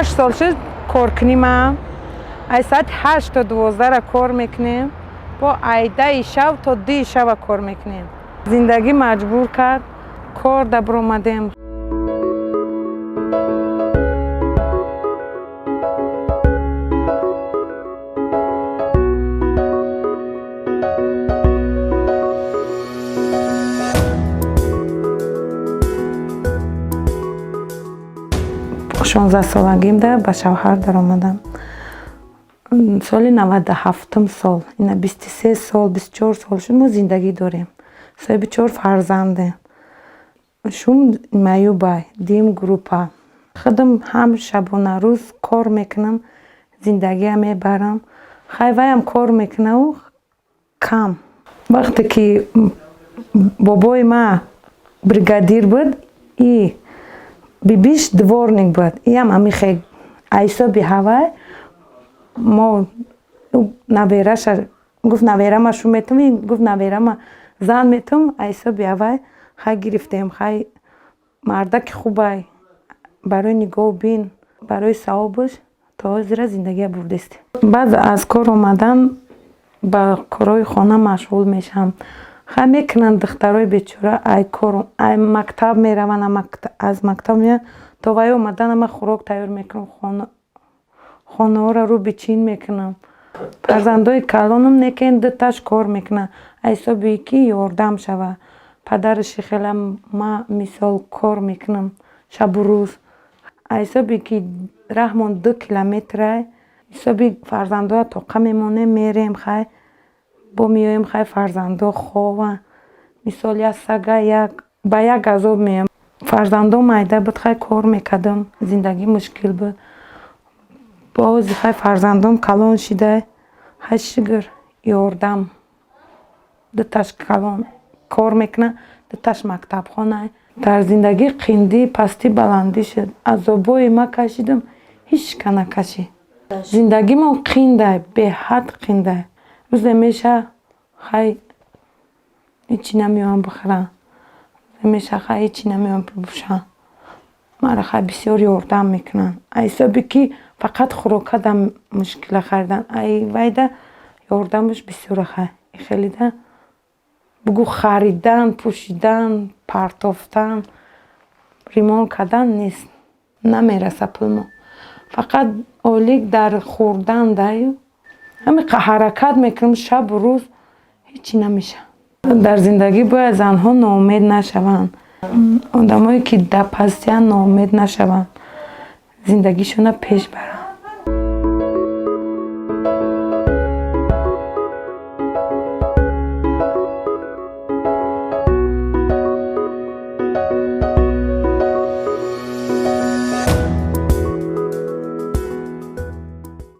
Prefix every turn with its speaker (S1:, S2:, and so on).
S1: 8 سال شد کار کنیم. از ساعت 8 تا 12 را کار میکنیم. با ایده شب تا 2 شب کار میکنیم. زندگی مجبور کرد کار در برآمدیم. با 16 سالگیم ده به شوهر در آمدم. سال 97 سال، این 23 سال 24 سال شد ما زندگی داریم. صاحب 4 فرزنده. شوم مایوبای دیم گروپا. خودم هم شبانه روز کار میکنم، زندگی هم میبرم. خیلی هم کار میکنه و کم. وقتی که بابای ما بریگادیر بود، ای بیبیش دورنیک بود. ای هم همیخه ایسا بی هوای ما نویرش گفت نویرم شو میتونم، گفت نویرم زن میتونم. ایسا بی هوای خیلی گرفتیم. خیلی مردک خوبه برای نگاه بین، برای ثوابش تا زیر زندگی بردست. بعد از کار آمدن با کارهای خانه مشغول میشم. خیلی میکنن دخترای بیچاره ای کار ای مکتب میرون، از مکتب میان تا وای اومدن من خوراک تیار میکنم، خانه ها رو بچین میکنم. فرزندای کلانم نکن دتش کار میکنه. ایسا بی که یاردم شوه. پدرش خیلی ما مثال کار میکنم شب و روز. ایسا بی که رحمان 2 کیلومتره. ایسا بی فرزندای طاقه میمونه میریم خیلی با میایم خیلی فرزندا خواه. مثال یک سگه با یک عذاب میم. فرزندا مایده بود خیلی کار میکردم. زندگی مشکل بود. باز خیلی فرزندام کلان شده. خیلی شگر یاردم. دتش کلان کار میکنه، دتش مکتب خانه. در زندگی قیندی پستی بلندی شد. عذابای ما کشیدم هیچ که نکشی. زندگی ما قینده، به حد قینده. روز میشه خیلی هیچی نمیوان بخورم. میشه خیلی هیچی نمیوان بپوشم. مرا خیلی بسیار یاردم میکنن. ایسا بکی فقط خوراکه دم مشکل خریدن. ای ویده یاردمش بسیار خیلی ده. بگو خریدن، پوشیدن، پرتافتن، ریمان کردن نیست. نمیرسه پول ما. فقط اولیک در خوردن ده. همین حرکت میکنم شب و روز هیچی نمیشه. در زندگی باید زنها ناامید نشوند. آدمایی که در پستیان ناامید نشوند. زندگیشون پیش برن.